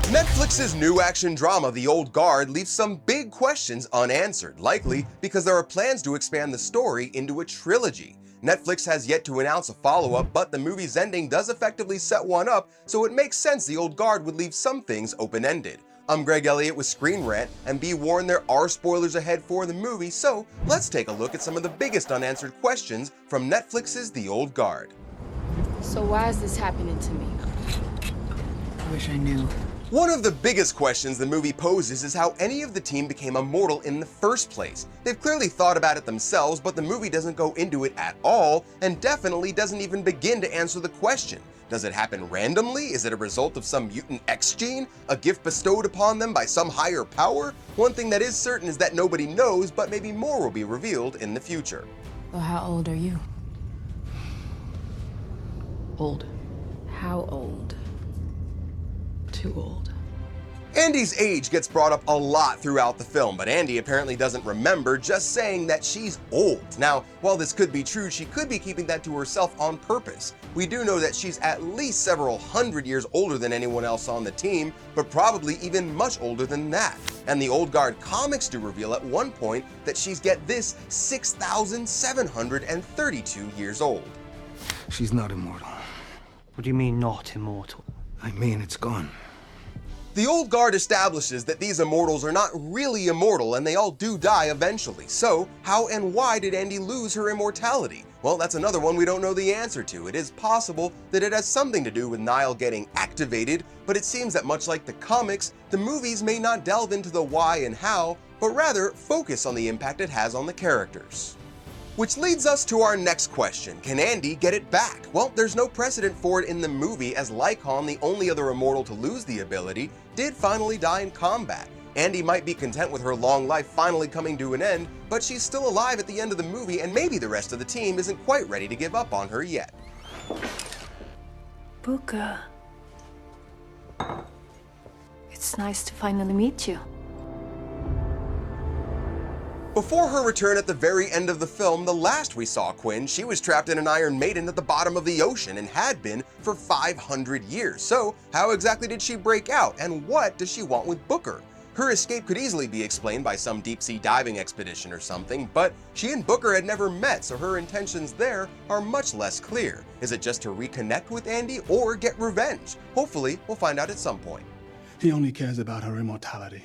Netflix's new action drama, The Old Guard, leaves some big questions unanswered, likely because there are plans to expand the story into a trilogy. Netflix has yet to announce a follow-up, but the movie's ending does effectively set one up, so it makes sense The Old Guard would leave some things open-ended. I'm Greg Elliott with Screen Rant, and be warned there are spoilers ahead for the movie, so let's take a look at some of the biggest unanswered questions from Netflix's The Old Guard. So why is this happening to me? I wish I knew. One of the biggest questions the movie poses is how any of the team became immortal in the first place. They've clearly thought about it themselves, but the movie doesn't go into it at all, and definitely doesn't even begin to answer the question. Does it happen randomly? Is it a result of some mutant X gene? A gift bestowed upon them by some higher power? One thing that is certain is that nobody knows, but maybe more will be revealed in the future. Well, how old are you? Old. How old? Too old. Andy's age gets brought up a lot throughout the film, but Andy apparently doesn't remember, just saying that she's old. Now, while this could be true, she could be keeping that to herself on purpose. We do know that she's at least several hundred years older than anyone else on the team, but probably even much older than that. And the Old Guard comics do reveal at one point that she's, get this, 6,732 years old. She's not immortal. What do you mean, not immortal? I mean, it's gone. The Old Guard establishes that these immortals are not really immortal and they all do die eventually. So, how and why did Andy lose her immortality? Well, that's another one we don't know the answer to. It is possible that it has something to do with Niall getting activated, but it seems that much like the comics, the movies may not delve into the why and how, but rather focus on the impact it has on the characters. Which leads us to our next question. Can Andy get it back? Well, there's no precedent for it in the movie, as Lycon, the only other immortal to lose the ability, did finally die in combat. Andy might be content with her long life finally coming to an end, but she's still alive at the end of the movie, and maybe the rest of the team isn't quite ready to give up on her yet. Booker. It's nice to finally meet you. Before her return at the very end of the film, the last we saw Quinn, she was trapped in an Iron Maiden at the bottom of the ocean and had been for 500 years. So how exactly did she break out, and what does she want with Booker? Her escape could easily be explained by some deep-sea diving expedition or something, but she and Booker had never met, so her intentions there are much less clear. Is it just to reconnect with Andy or get revenge? Hopefully, we'll find out at some point. He only cares about her immortality,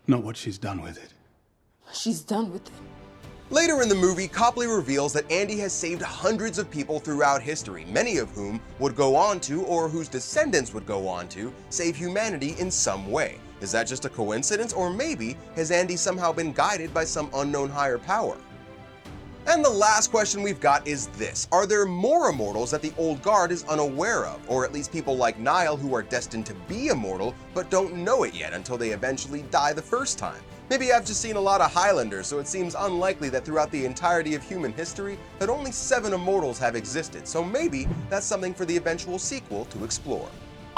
not what she's done with it. She's done with it. Later in the movie, Copley reveals that Andy has saved hundreds of people throughout history, many of whom would go on to, or whose descendants would go on to, save humanity in some way. Is that just a coincidence, or maybe has Andy somehow been guided by some unknown higher power? And the last question we've got is this. Are there more immortals that the Old Guard is unaware of, or at least people like Niall who are destined to be immortal but don't know it yet until they eventually die the first time? Maybe I've just seen a lot of Highlanders, so it seems unlikely that throughout the entirety of human history that only 7 immortals have existed, so maybe that's something for the eventual sequel to explore.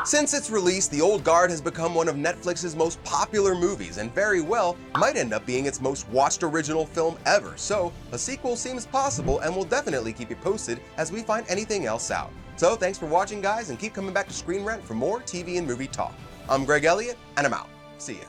Since its release, The Old Guard has become one of Netflix's most popular movies and very well might end up being its most watched original film ever, so a sequel seems possible and we'll definitely keep you posted as we find anything else out. So thanks for watching guys, and keep coming back to Screen Rant for more TV and movie talk. I'm Greg Elliott and I'm out. See ya.